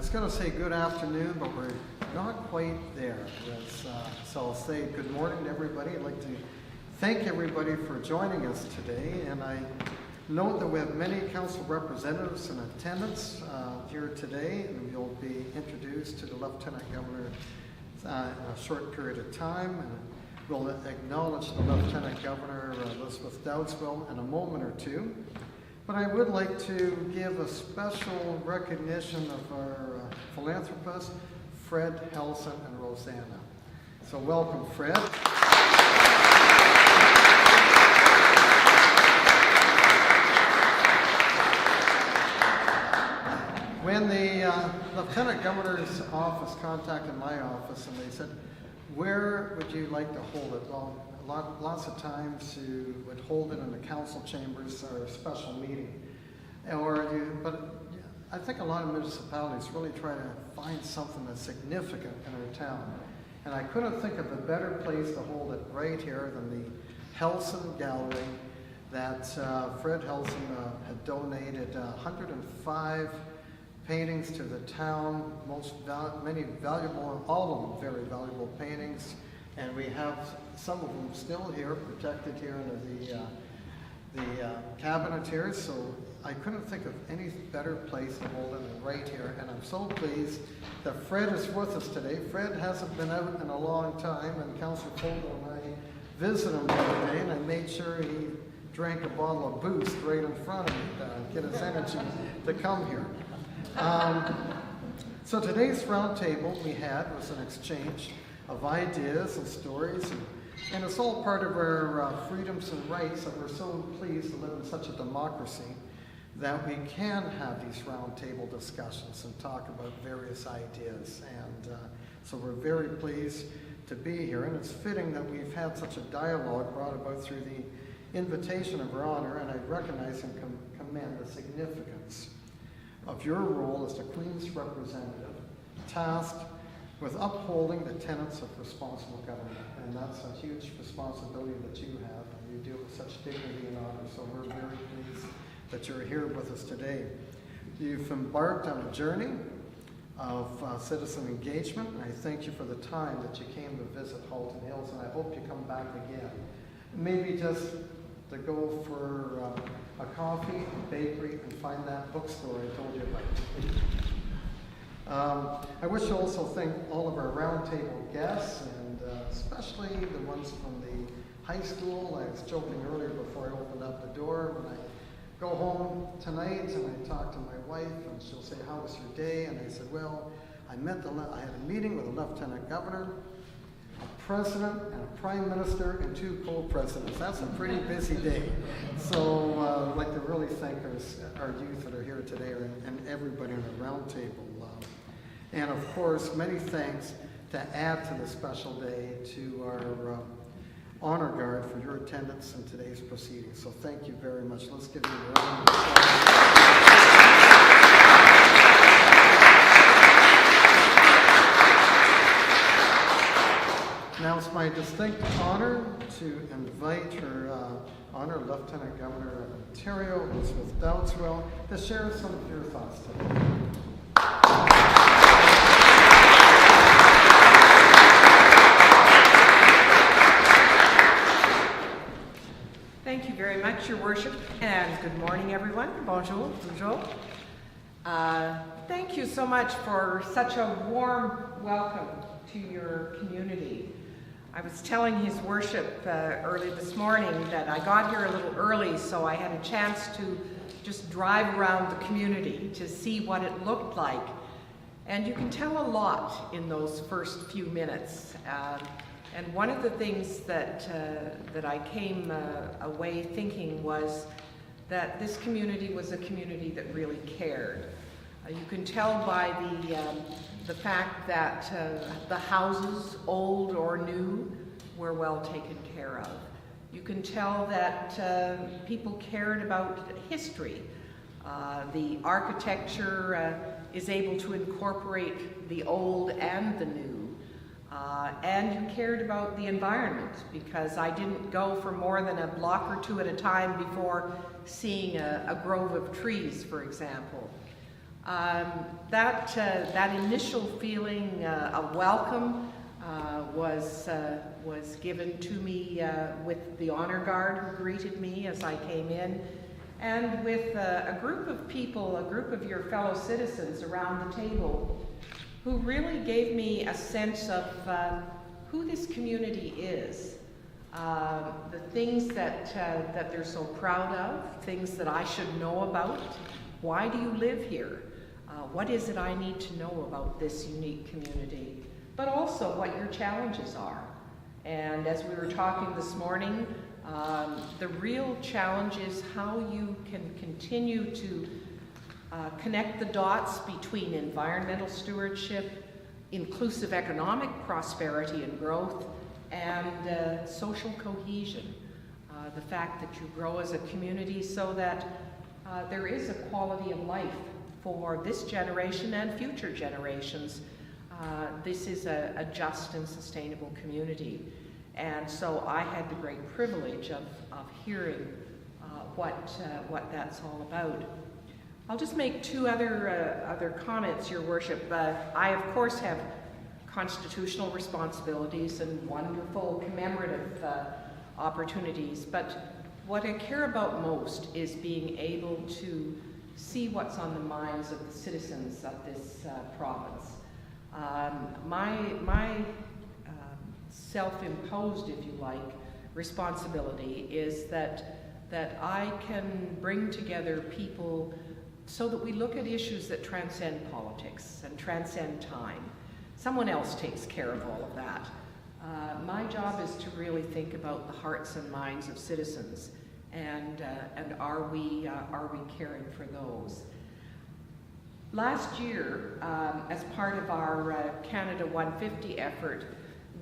was going to say good afternoon, but we're not quite there. So I'll say good morning to everybody. I'd like to thank everybody for joining us today, and I note that we have many council representatives in attendance here today, and we'll be introduced to the Lieutenant Governor in a short period of time. And we'll acknowledge the Lieutenant Governor, Elizabeth Dowdeswell, in a moment or two. But I would like to give a special recognition of our philanthropists, Fred, Halton, and Rosanna. So welcome, Fred. When the Lieutenant Governor's office contacted my office and they said, where would you like to hold it? Well, lots of times you would hold it in the council chambers or a special meeting. But I think a lot of municipalities really try to find something that's significant in our town. And I couldn't think of a better place to hold it right here than the Halton Gallery that Fred Halton had donated 105 paintings to the town, many valuable, all of them very valuable paintings, and we have some of them still here, protected here under the cabinet here. So I couldn't think of any better place to hold it than right here, and I'm so pleased that Fred is with us today. Fred hasn't been out in a long time, and Councillor Colton and I visited him the other day, and I made sure he drank a bottle of Boost right in front of me to get his energy to come here. So today's roundtable we had was an exchange of ideas and stories, and it's all part of our freedoms and rights that we're so pleased to live in such a democracy that we can have these roundtable discussions and talk about various ideas. And so we're very pleased to be here, and it's fitting that we've had such a dialogue brought about through the invitation of Her Honor, and I recognize and commend the significance of your role as the Queen's representative, tasked with upholding the tenets of responsible government. And that's a huge responsibility that you have, and you do it with such dignity and honor. So we're very pleased that you're here with us today. You've embarked on a journey of citizen engagement, and I thank you for the time that you came to visit Halton Hills, and I hope you come back again. Maybe just to go for a coffee, a bakery, and find that bookstore I told you about. I wish to also thank all of our roundtable guests, and especially the ones from the high school. I was joking earlier before I opened up the door, when I go home tonight and I talk to my wife, and she'll say, how was your day? And I said, well, I had a meeting with the Lieutenant Governor, a president, and a prime minister, and 2 co-presidents. That's a pretty busy day. So I'd like to really thank our youth that are here today, and everybody on the roundtable. And of course, many thanks to add to the special day to our honor guard for your attendance in today's proceedings. So thank you very much. Let's give you a round of applause. Now it's my distinct honor to invite Her Honor Lieutenant Governor of Ontario, Elizabeth Dowdeswell, to share some of your thoughts today. Thank you very much, Your Worship, and good morning, everyone. Bonjour, bonjour. Thank you so much for such a warm welcome to your community. I was telling His Worship early this morning that I got here a little early, so I had a chance to just drive around the community to see what it looked like. And you can tell a lot in those first few minutes. And one of the things that I came away thinking was that this community was a community that really cared. You can tell by the fact that the houses, old or new, were well taken care of. You can tell that people cared about history. The architecture is able to incorporate the old and the new. And you cared about the environment, because I didn't go for more than a block or 2 at a time before seeing a grove of trees, for example. That initial feeling of welcome was given to me with the honor guard who greeted me as I came in, and with a group of people, a group of your fellow citizens around the table, who really gave me a sense of who this community is, the things that they're so proud of, things that I should know about. Why do you live here? What is it I need to know about this unique community? But also what your challenges are. And as we were talking this morning, the real challenge is how you can continue to connect the dots between environmental stewardship, inclusive economic prosperity and growth, and social cohesion. The fact that you grow as a community so that there is a quality of life for this generation and future generations. This is a just and sustainable community. And so I had the great privilege of hearing what that's all about. I'll just make two other comments, Your Worship. I, of course, have constitutional responsibilities and wonderful commemorative opportunities, but what I care about most is being able to see what's on the minds of the citizens of this province. My self-imposed, if you like, responsibility is that I can bring together people so that we look at issues that transcend politics and transcend time. Someone else takes care of all of that. My job is to really think about the hearts and minds of citizens, and are we caring for those? Last year, as part of our Canada 150 effort,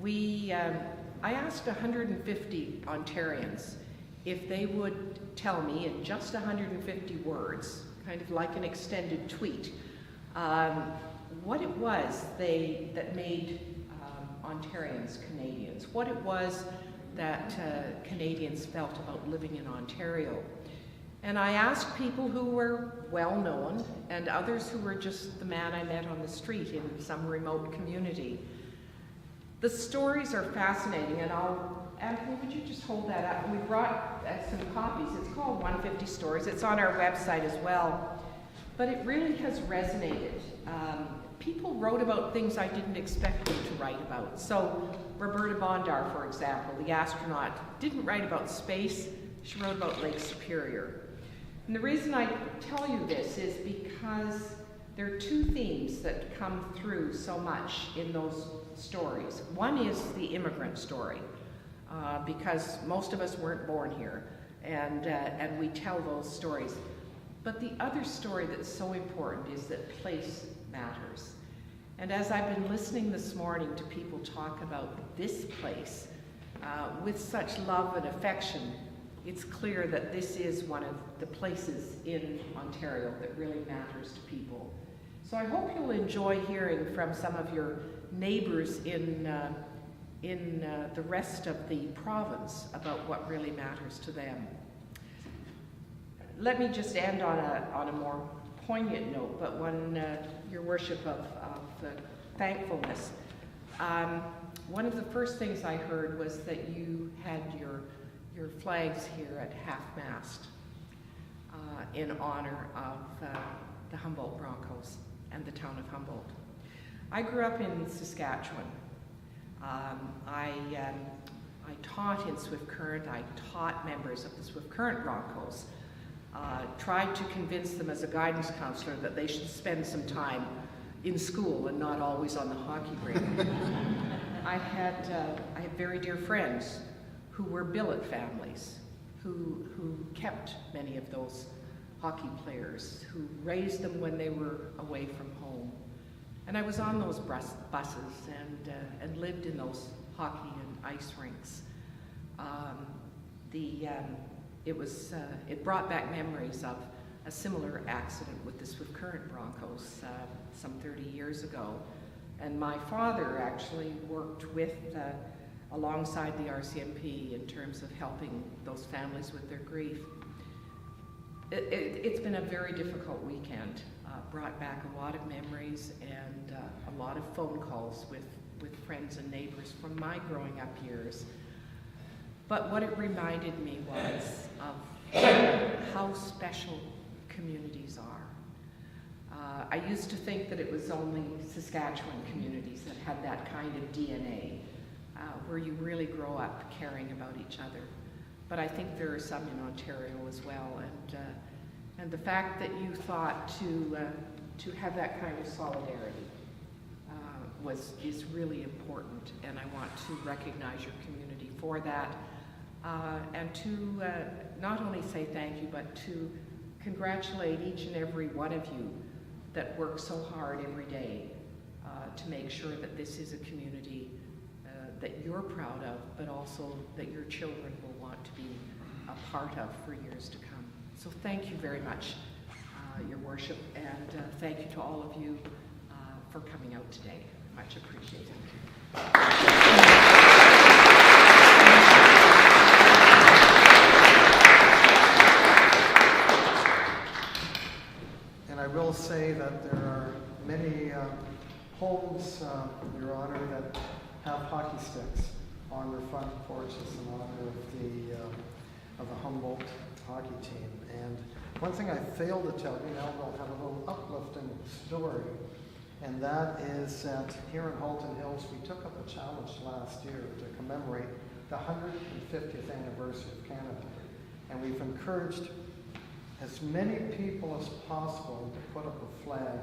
I asked 150 Ontarians if they would tell me in just 150 words, kind of like an extended tweet, what it was that made Ontarians Canadians, what it was that Canadians felt about living in Ontario. And I asked people who were well-known and others who were just the man I met on the street in some remote community. The stories are fascinating, and Anthony, would you just hold that up? We brought some copies. It's called 150 Stories. It's on our website as well. But it really has resonated. People wrote about things I didn't expect them to write about. So Roberta Bondar, for example, the astronaut, didn't write about space. She wrote about Lake Superior. And the reason I tell you this is because there are two themes that come through so much in those stories. One is the immigrant story, because most of us weren't born here, and we tell those stories. But the other story that's so important is that place matters. And as I've been listening this morning to people talk about this place with such love and affection, it's clear that this is one of the places in Ontario that really matters to people. So I hope you'll enjoy hearing from some of your neighbors in the rest of the province about what really matters to them. Let me just end on a more poignant note, but one, Your Worship, of thankfulness. One of the first things I heard was that you had your flags here at half-mast in honor of the Humboldt Broncos and the town of Humboldt. I grew up in Saskatchewan. I taught in Swift Current. I taught members of the Swift Current Broncos. Tried to convince them as a guidance counselor that they should spend some time in school and not always on the hockey rink. I had very dear friends who were billet families, who kept many of those hockey players, who raised them when they were away from home. And I was on those buses and lived in those hockey and ice rinks. It brought back memories of a similar accident with the Swift Current Broncos some 30 years ago. And my father actually worked alongside the RCMP in terms of helping those families with their grief. It's been a very difficult weekend. brought back a lot of memories and a lot of phone calls with friends and neighbors from my growing up years. But what it reminded me was of how special communities are. I used to think that it was only Saskatchewan communities that had that kind of DNA, where you really grow up caring about each other. But I think there are some in Ontario as well, and the fact that you thought to have that kind of solidarity is really important, and I want to recognize your community for that, and to not only say thank you, but to congratulate each and every one of you that work so hard every day to make sure that this is a community that you're proud of, but also that your children will want to be a part of for years to come. So thank you very much, Your Worship, and thank you to all of you for coming out today. Much appreciated. And I will say that there are many homes, Your Honor, that have hockey sticks on their front porches in honor of the Humboldt hockey team. And one thing I failed to tell you, now we'll have a little uplifting story, and that is that here in Halton Hills, we took up a challenge last year to commemorate the 150th anniversary of Canada. And we've encouraged as many people as possible to put up a flag,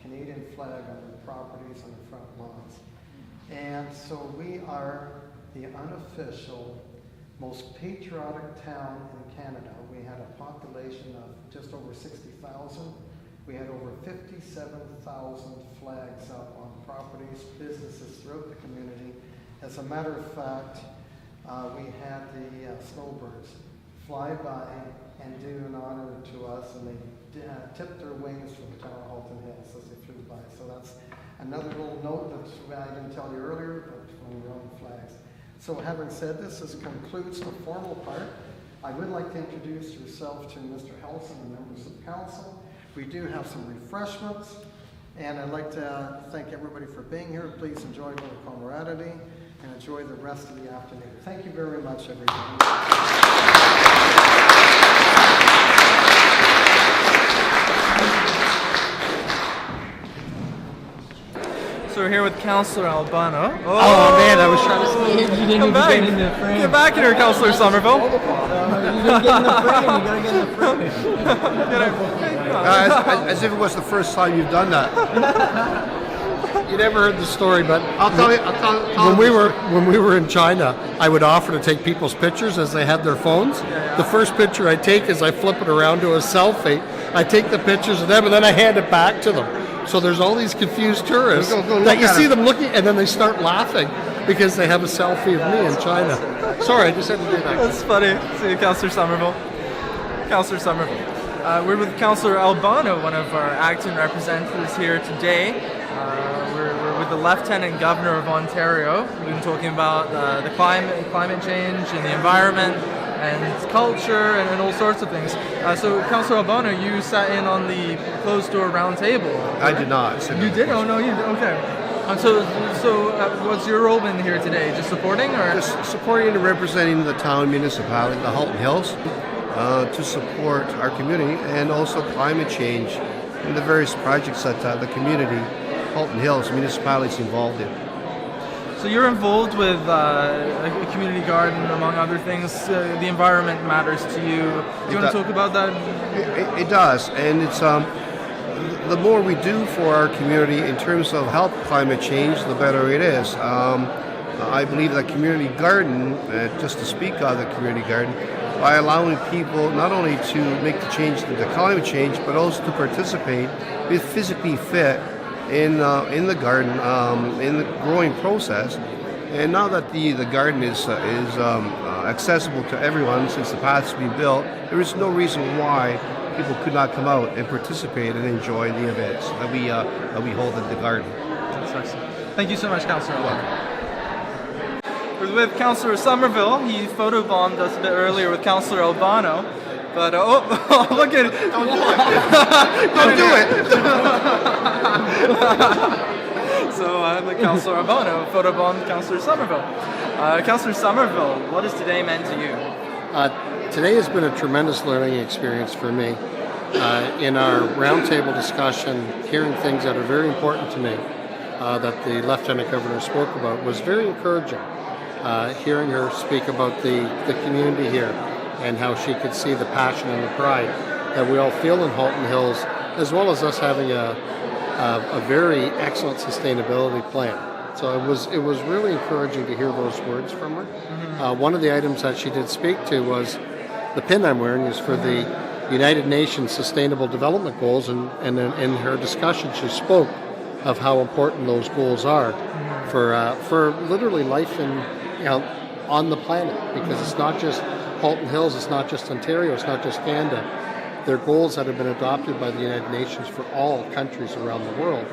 Canadian flag, on their properties, on their front lawns. And so we are the unofficial, most patriotic town in Canada. We had a population of just over 60,000. We had over 57,000 flags up on properties, businesses throughout the community. As a matter of fact, we had the snowbirds fly by and do an honor to us, and they tipped their wings from the town of Halton Hills as they flew by. So that's another little note that I didn't tell you earlier, but when we're on flags. So having said this concludes the formal part. I would like to introduce yourself to Mr. Halton and members of council. We do have some refreshments, and I'd like to thank everybody for being here. Please enjoy a little camaraderie and enjoy the rest of the afternoon. Thank you very much, everybody. So we're here with Councillor Albano. Oh man, I was trying to see you didn't Come even back. get in the frame. Get back here, Councillor Somerville. You didn't get in the frame. You gotta get in the frame. As if it was the first time you've done that. You never heard the story, but I'll tell you. When we were in China, I would offer to take people's pictures as they had their phones. The first picture I take is I flip it around to a selfie. I take the pictures of them and then I hand it back to them. So there's all these confused tourists that you see them looking and then they start laughing because they have a selfie of me in China. Sorry, I just had to do that. That's funny. See you, Councillor Somerville. Councillor Somerville. We're with Councillor Albano, one of our Acton representatives here today. We're with the Lieutenant Governor of Ontario. We've been talking about the climate change and the environment and culture and all sorts of things. So, Councillor Albano, you sat in on the closed-door round table. Right? I did not. You did? Oh, no, you did. Okay. So what's your role been here today? Just supporting, or Just supporting and representing the town municipality, the Halton Hills, to support our community and also climate change and the various projects that the community, Halton Hills municipality, is involved in. So you're involved with a community garden, among other things. The environment matters to you. Do you want to talk about that? It does, and it's the more we do for our community in terms of help climate change, the better it is. I believe that community garden, just to speak of the community garden, by allowing people not only to make the change to the climate change, but also to participate, be physically fit in the garden, in the growing process. And now that the garden is accessible to everyone, since the path's been built, there is no reason why people could not come out and participate and enjoy the events that we hold at the garden. That's excellent. Thank you so much, Councillor. We're with Councillor Somerville. He photobombed us a bit earlier with Councillor Albano. But look at Don't do it. Don't do it. So I'm the Councillor Albono, photobomb Councillor Somerville. Councillor Somerville, what has today meant to you? Today has been a tremendous learning experience for me. In our roundtable discussion, hearing things that are very important to me that the Lieutenant Governor spoke about was very encouraging. Hearing her speak about the community here and how she could see the passion and the pride that we all feel in Halton Hills, as well as us having a very excellent sustainability plan. So it was really encouraging to hear those words from her. One of the items that she did speak to was the pin I'm wearing is for the United Nations Sustainable Development Goals, and in her discussion she spoke of how important those goals are for literally life on the planet, because it's not just Halton Hills, it's not just Ontario, it's not just Canada. They're goals that have been adopted by the United Nations for all countries around the world.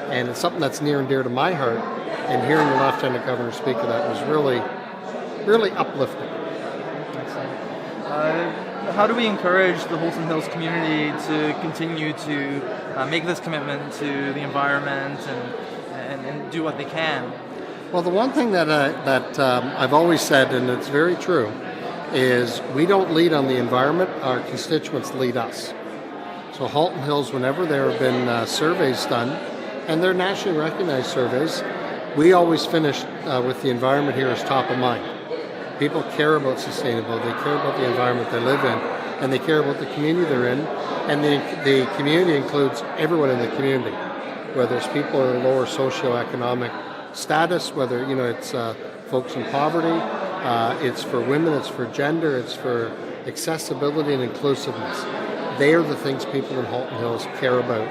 And it's something that's near and dear to my heart, and hearing the Lieutenant Governor speak of that was really, really uplifting. How do we encourage the Halton Hills community to continue to make this commitment to the environment and do what they can? Well, the one thing that I've always said, and it's very true, is we don't lead on the environment, our constituents lead us. So Halton Hills, whenever there have been surveys done, and they're nationally recognized surveys, we always finish with the environment here as top of mind. People care about sustainability, they care about the environment they live in, and they care about the community they're in, and the community includes everyone in the community, whether it's people in lower socioeconomic status, whether it's folks in poverty, it's for women, it's for gender, it's for accessibility and inclusiveness. They are the things people in Halton Hills care about,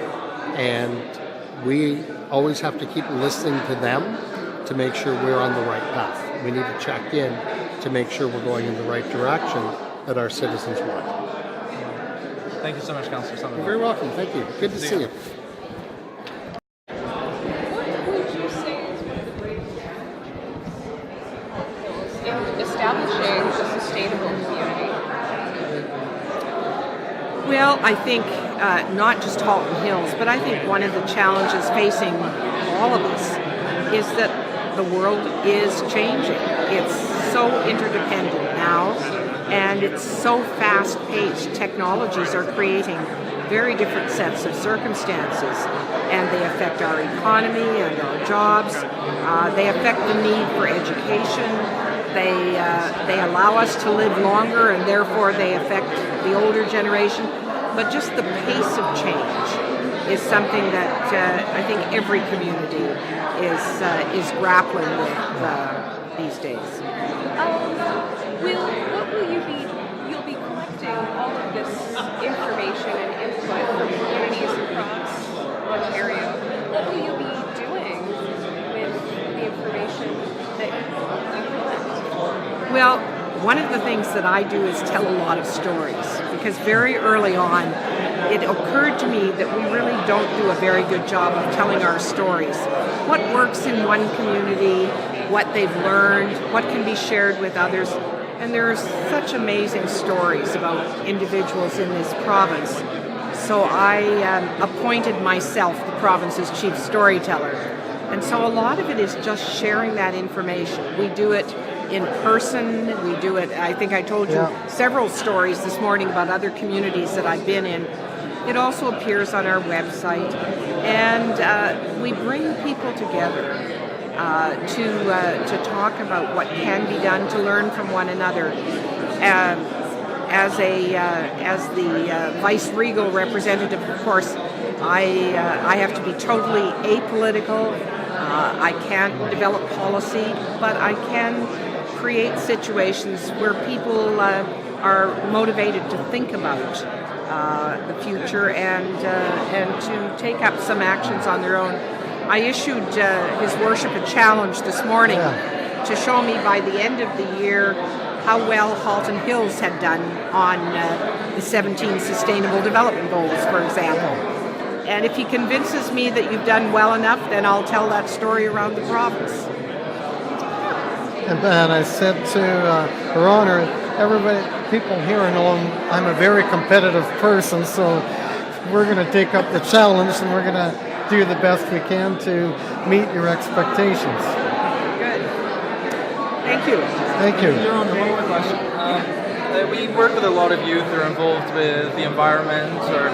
and we always have to keep listening to them to make sure we're on the right path. We need to check in to make sure we're going in the right direction that our citizens want. Thank you so much, Councillor Somerville. You're very welcome. Thank you. Good to see you. Establishing a sustainable community? Well, I think not just Halton Hills, but I think one of the challenges facing all of us is that the world is changing. It's so interdependent now, and it's so fast-paced. Technologies are creating very different sets of circumstances, and they affect our economy and our jobs. They affect the need for education. They allow us to live longer, and therefore they affect the older generation. But just the pace of change is something that I think every community is grappling with these days. What will you be? You'll be collecting all of this information and input from communities across Ontario. What will you be doing with the information that you collect? Well, one of the things that I do is tell a lot of stories, because very early on it occurred to me that we really don't do a very good job of telling our stories. What works in one community, what they've learned, what can be shared with others. And there are such amazing stories about individuals in this province. So I appointed myself the province's chief storyteller. And so a lot of it is just sharing that information. We do it in person, we do it, I think I told you several stories this morning about other communities that I've been in. It also appears on our website, and we bring people together to talk about what can be done, to learn from one another. As the vice-regal representative, of course, I have to be totally apolitical. I can't develop policy, but I can create situations where people are motivated to think about the future and to take up some actions on their own. I issued His Worship a challenge this morning to show me by the end of the year how well Halton Hills had done on the 17 Sustainable Development Goals, for example. And if he convinces me that you've done well enough, then I'll tell that story around the province. And I said to Her Honor, everybody, people here know I'm a very competitive person, so we're going to take up the challenge and we're going to do the best we can to meet your expectations. Good. Thank you. Thank you. Your Honor, one more question. We work with a lot of youth that are involved with the environment or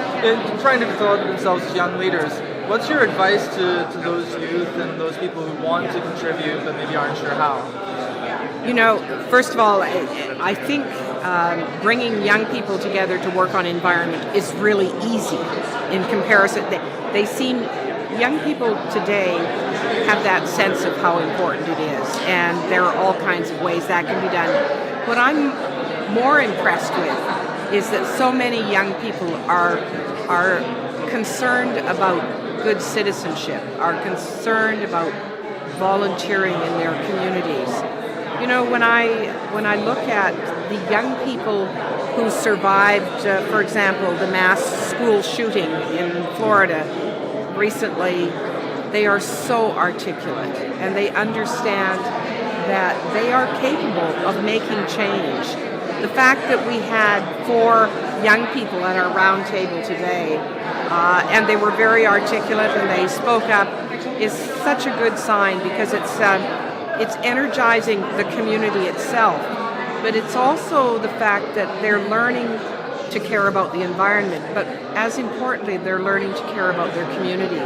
trying to develop themselves as young leaders. What's your advice to those youth and those people who want to contribute but maybe aren't sure how? You know, first of all, I think bringing young people together to work on environment is really easy in comparison. They seem, young people today have that sense of how important it is, and there are all kinds of ways that can be done. What I'm more impressed with is that so many young people are concerned about good citizenship, are concerned about volunteering in their communities. You know, when I look at the young people who survived, for example, the mass school shooting in Florida recently, they are so articulate and they understand that they are capable of making change. The fact that we had 4 young people at our round table today, and they were very articulate and they spoke up, is such a good sign because it's energizing the community itself, but it's also the fact that they're learning to care about the environment, but as importantly, they're learning to care about their community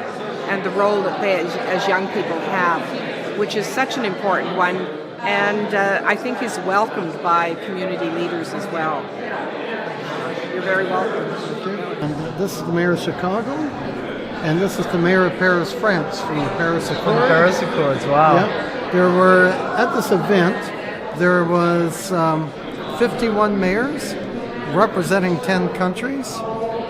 and the role that they as young people have, which is such an important one, and I think is welcomed by community leaders as well. You're very welcome. And this is the mayor of Chicago, and this is the mayor of Paris, France, from the Paris Accord. Paris Accords, wow. Yep. There were, at this event, there was 51 mayors representing 10 countries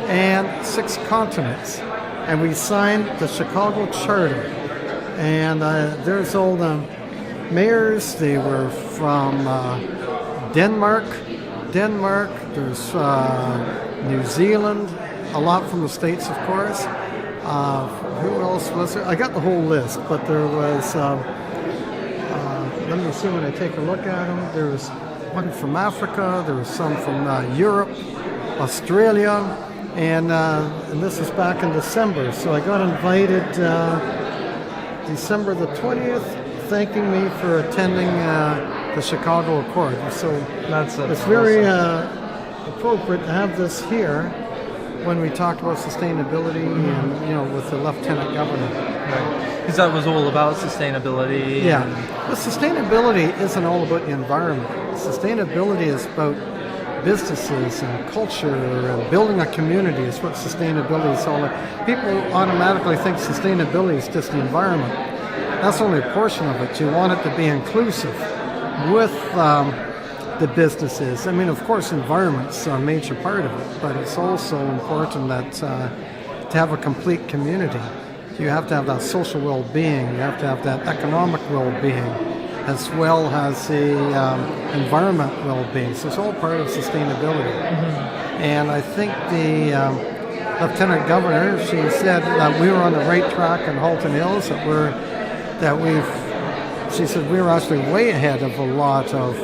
and 6 continents. And we signed the Chicago Charter. And there's all the mayors. They were from Denmark, there's New Zealand, a lot from the States, of course. Who else was there? I got the whole list, but there was, let me see when I take a look at them. There was one from Africa, there was some from Europe, Australia, and this is back in December. So I got invited December the 20th, thanking me for attending the Chicago Accord. So it's very appropriate to have this here when we talk about sustainability and, you know, with the Lieutenant Governor. Because that was all about sustainability. Yeah. But sustainability isn't all about the environment. Sustainability is about businesses and culture and building a community is what sustainability is all about. People automatically think sustainability is just the environment. That's only a portion of it. You want it to be inclusive with the businesses. I mean, of course, environment's a major part of it, but it's also important that to have a complete community, you have to have that social well-being, you have to have that economic well-being, as well as the environment well-being. So it's all part of sustainability. Mm-hmm. And I think the Lieutenant Governor, she said that we were on the right track in Halton Hills, she said we were actually way ahead of a lot of,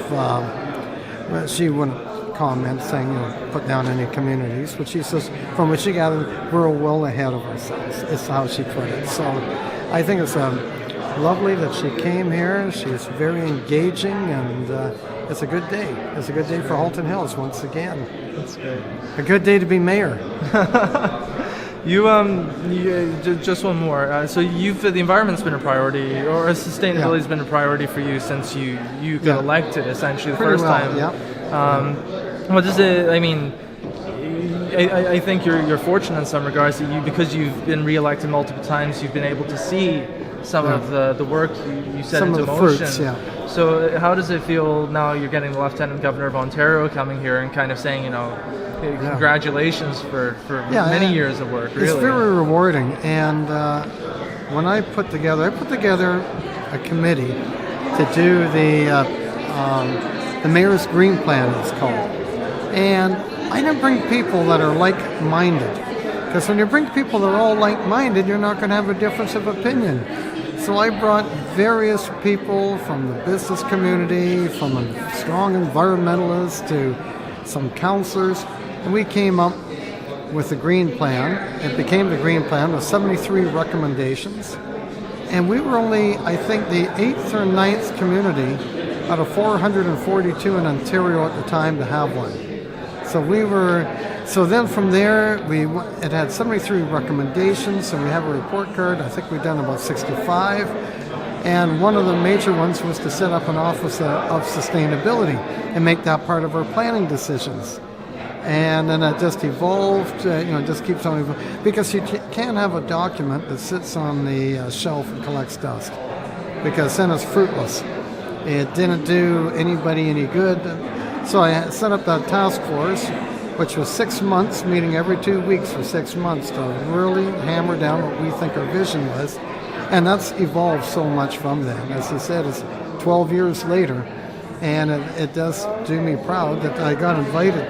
she wouldn't comment saying, you know, put down any communities, but she says, from what she gathered, we're well ahead of ourselves, is how she put it. So I think it's lovely that she came here. She's very engaging, and it's a good day. It's a good day for Halton Hills once again. That's great. A good day to be mayor. Just one more. So the environment's been a priority, or sustainability's been a priority for you since you got elected, essentially, the first time. Yeah. What does it? I mean, I think you're fortunate in some regards that because you've been re-elected multiple times, you've been able to see some of the work you set some into of the motion. Fruits, yeah. So how does it feel now you're getting the Lieutenant Governor of Ontario coming here and kind of saying, you know, congratulations for many years of work, really. It's very rewarding, and when I put together a committee to do the Mayor's Green Plan, it's called. And I didn't bring people that are like-minded, because when you bring people that are all like-minded, you're not going to have a difference of opinion. So I brought various people from the business community, from a strong environmentalist to some counselors, and we came up with the Green Plan. It became the Green Plan with 73 recommendations. And we were only, I think, the 8th or 9th community out of 442 in Ontario at the time to have one. So then from there, it had 73 recommendations, and we have a report card. I think we've done about 65. And one of the major ones was to set up an office of sustainability and make that part of our planning decisions. And then it just evolved, just keeps on evolving. Because you can't have a document that sits on the shelf and collects dust, because then it's fruitless. It didn't do anybody any good. So I set up that task force, which was 6 months, meeting every 2 weeks for 6 months to really hammer down what we think our vision was. And that's evolved so much from then. As I said, it's 12 years later, and it does do me proud that I got invited,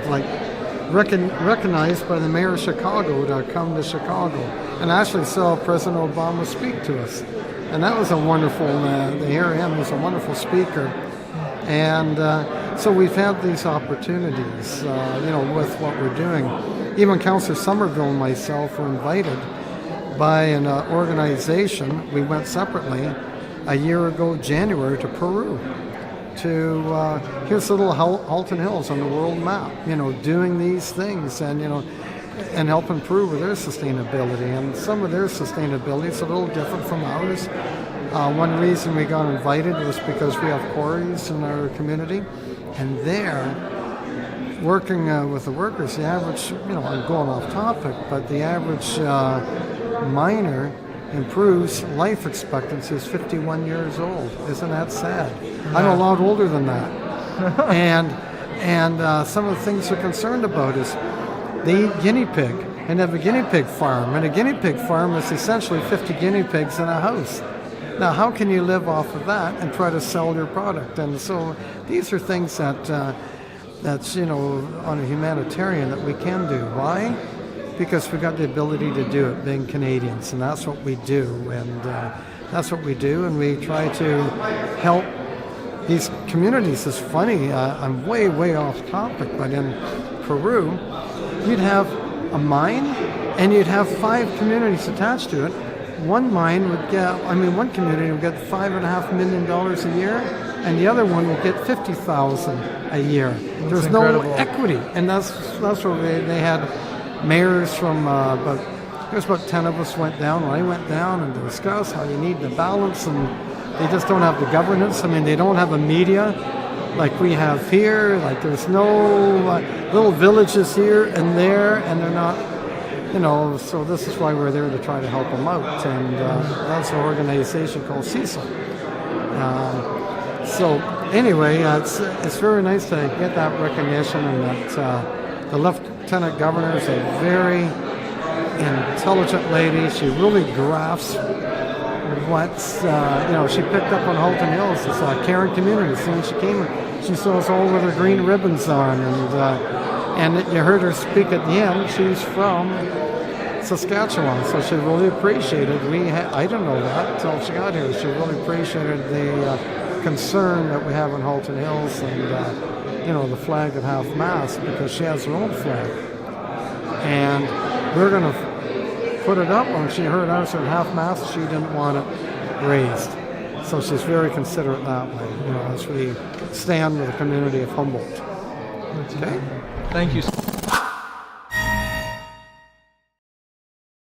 recognized by the mayor of Chicago to come to Chicago and actually saw President Obama speak to us. And that was a wonderful, to hear him, he was a wonderful speaker. And so we've had these opportunities, with what we're doing. Even Councillor Somerville and myself were invited by an organization. We went separately a year ago, January, to Peru. Here's little Halton Hills on the world map, doing these things and help improve their sustainability. And some of their sustainability is a little different from ours. One reason we got invited was because we have quarries in our community, and there, working with the workers, the average, I'm going off topic, but the average miner improves life expectancy is 51 years old. Isn't that sad? I'm a lot older than that. and some of the things they're concerned about is they eat guinea pig and have a guinea pig farm. And a guinea pig farm is essentially 50 guinea pigs in a house. Now, how can you live off of that and try to sell your product? And so these are things that's, on a humanitarian that we can do. Why? Because we've got the ability to do it, being Canadians, and that's what we do. And that's what we do, and we try to help these communities. It's funny, I'm way, way off topic, but in Peru, you'd have a mine, and you'd have 5 communities attached to it. One mine would get, one community would get $5.5 million a year, and the other one would get $50,000 a year. There's no equity, and that's what they had. Mayors from there's about 10 of us went down. When I went down and discussed how you need the balance, and they just don't have the governance. They don't have a media like we have here. Like there's no little villages here and there, and they're not, so this is why we're there to try to help them out. And that's an organization called CISO. So anyway, it's very nice to get that recognition, and that the Lieutenant Governor is a very intelligent lady. She really grasps what's, she picked up on Halton Hills. It's a caring community. As soon as she came, she saw us all with her green ribbons on, and you heard her speak at the end. She's from Saskatchewan, so she really appreciated. I didn't know that until she got here. She really appreciated the concern that we have in Halton Hills, and the flag at half-mast, because she has her own flag. And we're going to put it up. When she heard ours at half-mast, she didn't want it raised. So she's very considerate that way, as we stand with the community of Humboldt. Okay. Thank you.